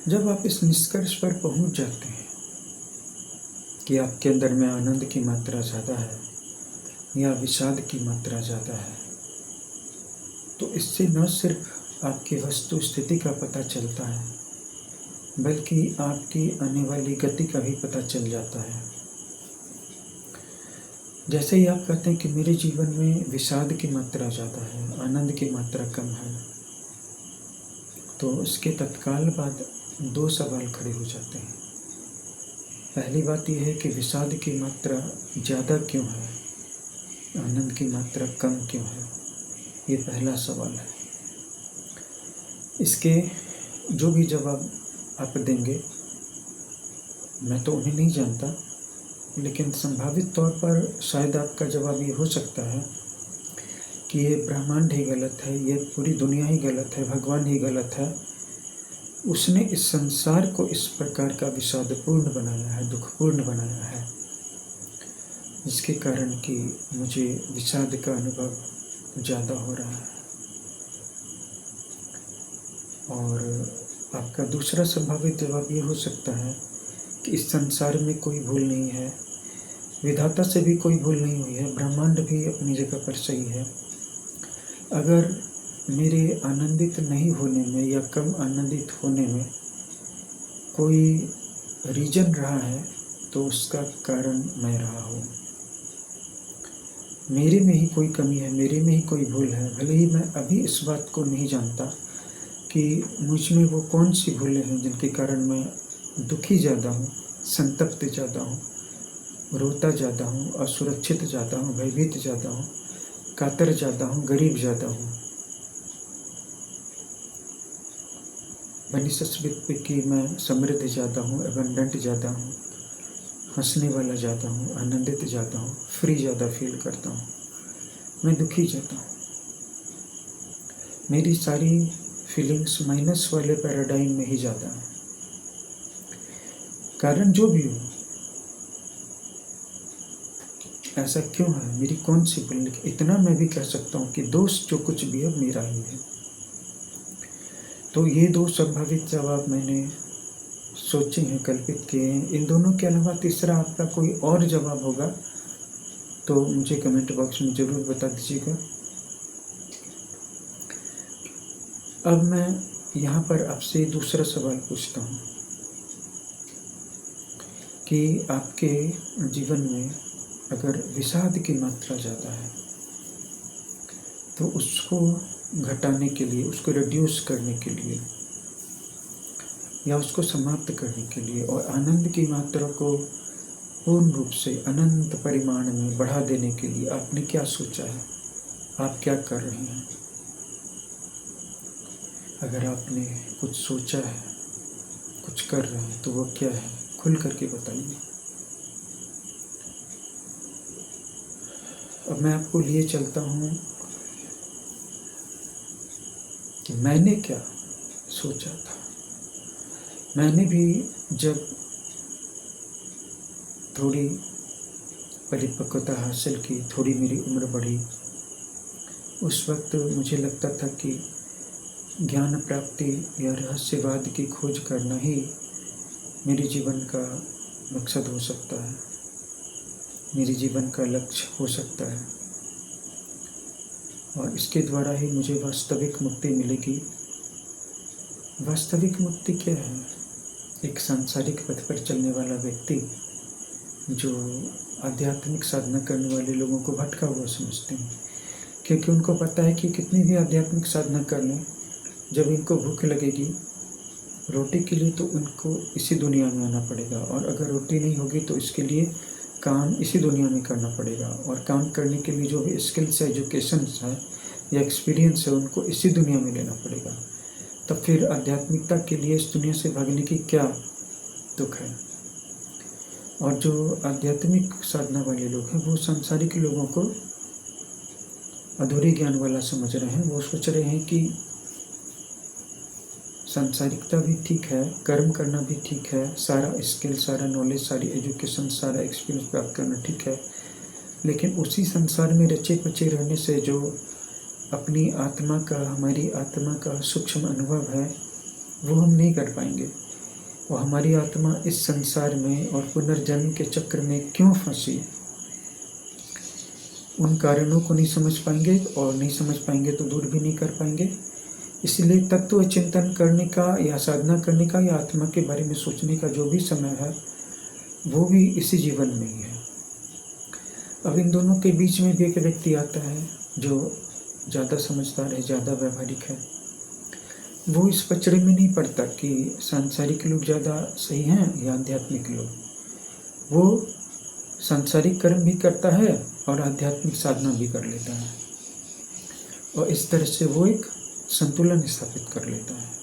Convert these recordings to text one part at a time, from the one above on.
जब आप इस निष्कर्ष पर पहुंच जाते हैं कि आपके अंदर में आनंद की मात्रा ज़्यादा है या विषाद की मात्रा ज़्यादा है, तो इससे न सिर्फ आपकी वस्तु स्थिति का पता चलता है, बल्कि आपकी आने वाली गति का भी पता चल जाता है। जैसे ही आप कहते हैं कि मेरे जीवन में विषाद की मात्रा ज़्यादा है, आनंद की मात्रा कम है, तो उसके तत्काल बाद दो सवाल खड़े हो जाते हैं। पहली बात यह है कि विषाद की मात्रा ज़्यादा क्यों है, आनंद की मात्रा कम क्यों है, ये पहला सवाल है। इसके जो भी जवाब आप देंगे, मैं तो उन्हें नहीं जानता, लेकिन संभावित तौर पर शायद आपका जवाब ये हो सकता है कि ये ब्रह्मांड ही गलत है, ये पूरी दुनिया ही गलत है, भगवान ही गलत है। उसने इस संसार को इस प्रकार का विषादपूर्ण बनाया है, दुखपूर्ण बनाया है, जिसके कारण कि मुझे विषाद का अनुभव ज़्यादा हो रहा है। और आपका दूसरा संभावित जवाब ये हो सकता है कि इस संसार में कोई भूल नहीं है, विधाता से भी कोई भूल नहीं हुई है, ब्रह्मांड भी अपनी जगह पर सही है। अगर मेरे आनंदित नहीं होने में या कम आनंदित होने में कोई रीजन रहा है, तो उसका कारण मैं रहा हूँ। मेरे में ही कोई कमी है, मेरे में ही कोई भूल है, भले ही मैं अभी इस बात को नहीं जानता कि मुझ में वो कौन सी भूलें हैं जिनके कारण मैं दुखी ज़्यादा हूँ, संतप्त ज़्यादा हूँ, रोता ज़्यादा हूँ, असुरक्षित ज़्यादा हूँ, भयभीत ज़्यादा हूँ, कातर ज़्यादा हूँ, गरीब ज़्यादा हूँ। बनिस्बत कि मैं समृद्ध ज़्यादा हूँ, एबंडेंट ज़्यादा हूँ, हंसने वाला ज़्यादा हूँ, आनंदित ज़्यादा हूँ, फ्री ज़्यादा फील करता हूँ, मैं दुखी ज़्यादा हूँ। मेरी सारी फीलिंग्स माइनस वाले पैराडाइम में ही ज़्यादा है। कारण जो भी हो, ऐसा क्यों है, मेरी कौन सी भूल। इतना मैं भी कह सकता हूँ कि दोष जो कुछ भी है मेरा ही है। तो ये दो संभावित जवाब मैंने सोचे हैं, कल्पित किए हैं। इन दोनों के अलावा तीसरा आपका कोई और जवाब होगा तो मुझे कमेंट बॉक्स में ज़रूर बता दीजिएगा। अब मैं यहाँ पर आपसे दूसरा सवाल पूछता हूँ कि आपके जीवन में अगर विषाद की मात्रा ज़्यादा है, तो उसको घटाने के लिए, उसको रिड्यूस करने के लिए या उसको समाप्त करने के लिए और आनंद की मात्रा को पूर्ण रूप से अनंत परिमाण में बढ़ा देने के लिए आपने क्या सोचा है, आप क्या कर रहे हैं? अगर आपने कुछ सोचा है, कुछ कर रहे हैं, तो वो क्या है, खुल करके बताइए। अब मैं आपको लिए चलता हूँ कि मैंने क्या सोचा था। मैंने भी जब थोड़ी परिपक्वता हासिल की, थोड़ी मेरी उम्र बढ़ी, उस वक्त मुझे लगता था कि ज्ञान प्राप्ति या रहस्यवाद की खोज करना ही मेरे जीवन का मकसद हो सकता है, मेरे जीवन का लक्ष्य हो सकता है, और इसके द्वारा ही मुझे वास्तविक मुक्ति मिलेगी। वास्तविक मुक्ति क्या है? एक सांसारिक पथ पर चलने वाला व्यक्ति जो आध्यात्मिक साधना करने वाले लोगों को भटका हुआ समझते हैं, क्योंकि उनको पता है कि कितनी भी आध्यात्मिक साधना कर लें, जब इनको भूख लगेगी रोटी के लिए तो उनको इसी दुनिया में आना पड़ेगा, और अगर रोटी नहीं होगी तो इसके लिए काम इसी दुनिया में करना पड़ेगा, और काम करने के लिए जो भी स्किल्स है, एजुकेशन है या एक्सपीरियंस है, उनको इसी दुनिया में लेना पड़ेगा। तब फिर आध्यात्मिकता के लिए इस दुनिया से भागने की क्या दुख है? और जो आध्यात्मिक साधना वाले लोग हैं, वो सांसारिक लोगों को अधूरे ज्ञान वाला समझ रहे हैं। वो सोच रहे हैं कि सांसारिकता भी ठीक है, कर्म करना भी ठीक है, सारा स्किल, सारा नॉलेज, सारी एजुकेशन, सारा एक्सपीरियंस प्राप्त करना ठीक है, लेकिन उसी संसार में रचे पचे रहने से जो अपनी आत्मा का, हमारी आत्मा का सूक्ष्म अनुभव है, वो हम नहीं कर पाएंगे। और हमारी आत्मा इस संसार में और पुनर्जन्म के चक्र में क्यों फंसी, उन कारणों को नहीं समझ पाएंगे, और नहीं समझ पाएंगे तो दूर भी नहीं कर पाएंगे। इसलिए तत्व चिंतन करने का या साधना करने का या आत्मा के बारे में सोचने का जो भी समय है वो भी इसी जीवन में ही है। अब इन दोनों के बीच में भी एक व्यक्ति आता है जो ज़्यादा समझदार है, ज़्यादा व्यवहारिक है। वो इस पचड़े में नहीं पड़ता कि सांसारिक लोग ज़्यादा सही हैं या आध्यात्मिक लोग। वो सांसारिक कर्म भी करता है और आध्यात्मिक साधना भी कर लेता है, और इस तरह से वो एक संतुलन स्थापित कर लेता है।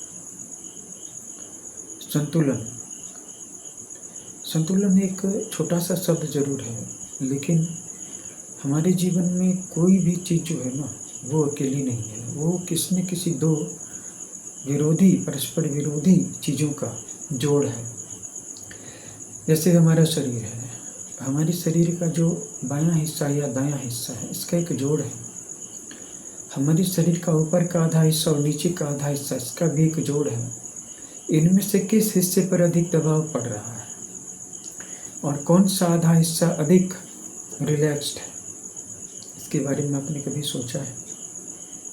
संतुलन एक छोटा सा शब्द जरूर है, लेकिन हमारे जीवन में कोई भी चीज़ जो है ना वो अकेली नहीं है, वो किसी न किसी दो परस्पर विरोधी चीज़ों का जोड़ है। जैसे हमारा शरीर है, हमारे शरीर का जो बायां हिस्सा या दायां हिस्सा है, इसका एक जोड़ है। हमारे शरीर का ऊपर का आधा हिस्सा और नीचे का आधा हिस्सा, इसका भी एक जोड़ है। इनमें से किस हिस्से पर अधिक दबाव पड़ रहा है और कौन सा आधा हिस्सा अधिक रिलैक्स्ड है, इसके बारे में आपने कभी सोचा है?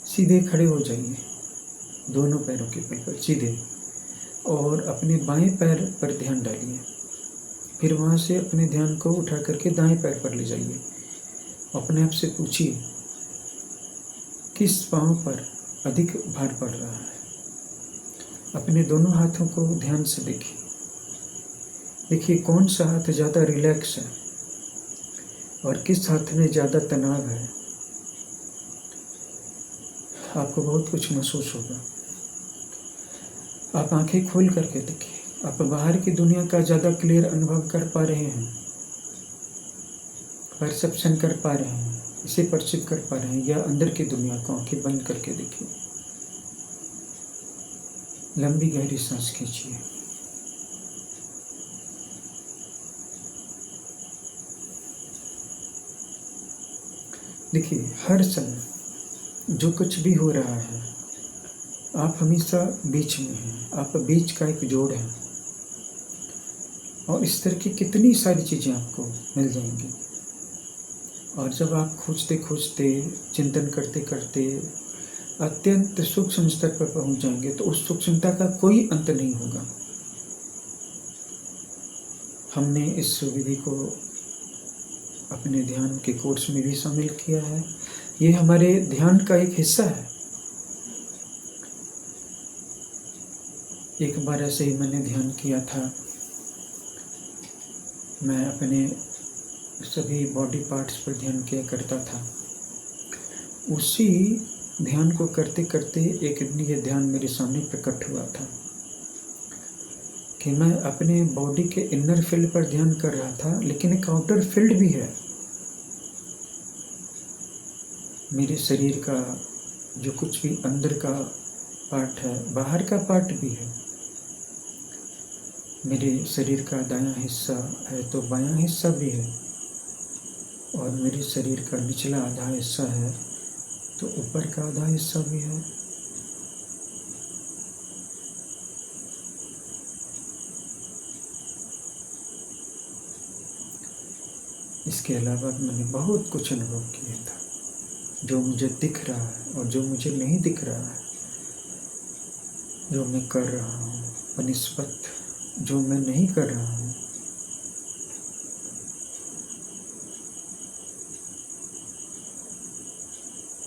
सीधे खड़े हो जाइए, दोनों पैरों के बल पर सीधे, और अपने बाएं पैर पर ध्यान डालिए। फिर वहाँ से अपने ध्यान को उठा करके दाएं पैर पर ले जाइए। अपने आप से पूछिए किस पाँव पर अधिक भार पड़ रहा है। अपने दोनों हाथों को ध्यान से देखिए कौन सा हाथ ज़्यादा रिलैक्स है और किस हाथ में ज़्यादा तनाव है। आपको बहुत कुछ महसूस होगा। आप आंखें खोल करके देखिए, आप बाहर की दुनिया का ज़्यादा क्लियर अनुभव कर पा रहे हैं, परसेप्शन कर पा रहे हैं, इसे परसीव कर पा रहे हैं, या अंदर की दुनिया को आंखें बंद करके देखिए। लंबी गहरी सांस खींचिए। देखिए हर समय जो कुछ भी हो रहा है, आप हमेशा बीच में हैं, आप बीच का एक जोड़ है, और इस तरह की कितनी सारी चीज़ें आपको मिल जाएंगी। और जब आप खोजते खोजते, चिंतन करते करते अत्यंत सूक्ष्म स्तर पर पहुंच जाएंगे तो उस सूक्ष्मता का कोई अंत नहीं होगा। हमने इस विधि को अपने ध्यान के कोर्स में भी शामिल किया है। ये हमारे ध्यान का एक हिस्सा है। एक बार ऐसे ही मैंने ध्यान किया था। मैं अपने सभी बॉडी पार्ट्स पर ध्यान किया करता था। उसी ध्यान को करते करते एक दिन ये ध्यान मेरे सामने प्रकट हुआ था कि मैं अपने बॉडी के इनर फील्ड पर ध्यान कर रहा था, लेकिन एक आउटर फील्ड भी है। मेरे शरीर का जो कुछ भी अंदर का पार्ट है, बाहर का पार्ट भी है। मेरे शरीर का दायां हिस्सा है तो बायां हिस्सा भी है, और मेरे शरीर का निचला आधा हिस्सा है तो ऊपर का आधा हिस्सा भी है। इसके अलावा मैंने बहुत कुछ अनुभव किया था, जो मुझे दिख रहा है और जो मुझे नहीं दिख रहा है, जो मैं कर रहा हूँ बनिस्बत जो मैं नहीं कर रहा हूँ।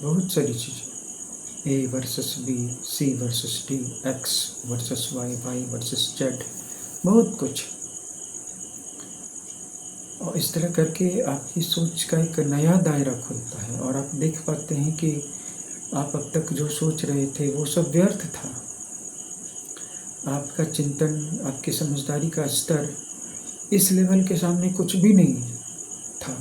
बहुत सारी चीज़ें, A versus B, C versus D, X versus Y, Y versus Z, बहुत कुछ। और इस तरह करके आपकी सोच का एक नया दायरा खुलता है और आप देख पाते हैं कि आप अब तक जो सोच रहे थे वो सब व्यर्थ था। आपका चिंतन, आपकी समझदारी का स्तर इस लेवल के सामने कुछ भी नहीं था।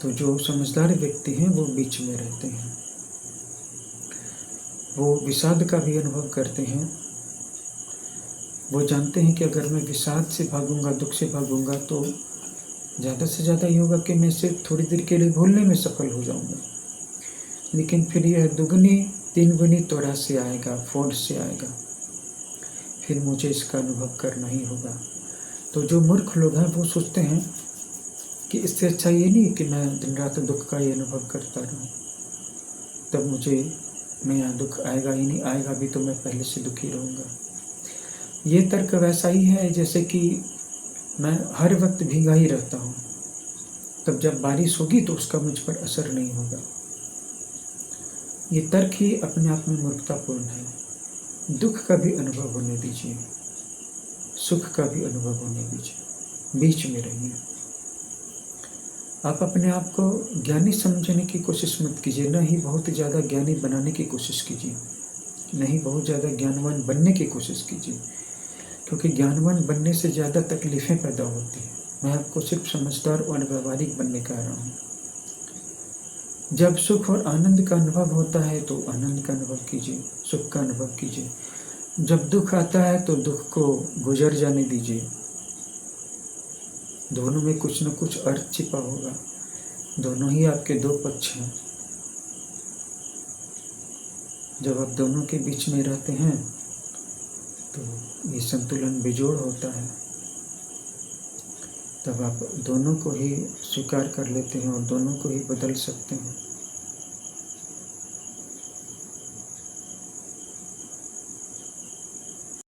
तो जो समझदार व्यक्ति हैं वो बीच में रहते हैं, वो विषाद का भी अनुभव करते हैं। वो जानते हैं कि अगर मैं विषाद से भागूंगा, दुख से भागूंगा, तो ज़्यादा से ज़्यादा ये होगा कि मैं सिर्फ थोड़ी देर के लिए भूलने में सफल हो जाऊंगा, लेकिन फिर यह दुगनी 3 गुनी त्वरा से आएगा, फोर्स से आएगा। फिर मुझे इसका अनुभव करना ही होगा। तो जो मूर्ख लोग हैं वो सोचते हैं कि इससे अच्छा ये नहीं कि मैं दिन रात दुख का ही अनुभव करता रहूं, तब मुझे मैं यहाँ दुख आएगा ही नहीं, आएगा भी तो मैं पहले से दुखी रहूँगा। ये तर्क वैसा ही है जैसे कि मैं हर वक्त भीगा ही रहता हूँ, तब जब बारिश होगी तो उसका मुझ पर असर नहीं होगा। ये तर्क ही अपने आप में मूर्खतापूर्ण है। दुख का भी अनुभव होने दीजिए, सुख का भी अनुभव होने दीजिए, बीच में रहिए। आप अपने आप को ज्ञानी समझने की कोशिश मत कीजिए, न ही बहुत ज़्यादा ज्ञानी बनाने की कोशिश कीजिए, न ही बहुत ज़्यादा ज्ञानवान बनने की कोशिश कीजिए, क्योंकि ज्ञानवान बनने से ज़्यादा तकलीफ़ें पैदा होती हैं। मैं आपको सिर्फ समझदार और व्यावहारिक बनने कह रहा हूँ। जब सुख और आनंद का अनुभव होता है तो आनंद का अनुभव कीजिए, सुख का अनुभव कीजिए। जब दुख आता है तो दुख को गुजर जाने दीजिए। दोनों में कुछ न कुछ अर्थ छिपा होगा, दोनों ही आपके दो पक्ष हैं। जब आप दोनों के बीच में रहते हैं तो ये संतुलन बेजोड़ होता है। तब आप दोनों को ही स्वीकार कर लेते हैं और दोनों को ही बदल सकते हैं।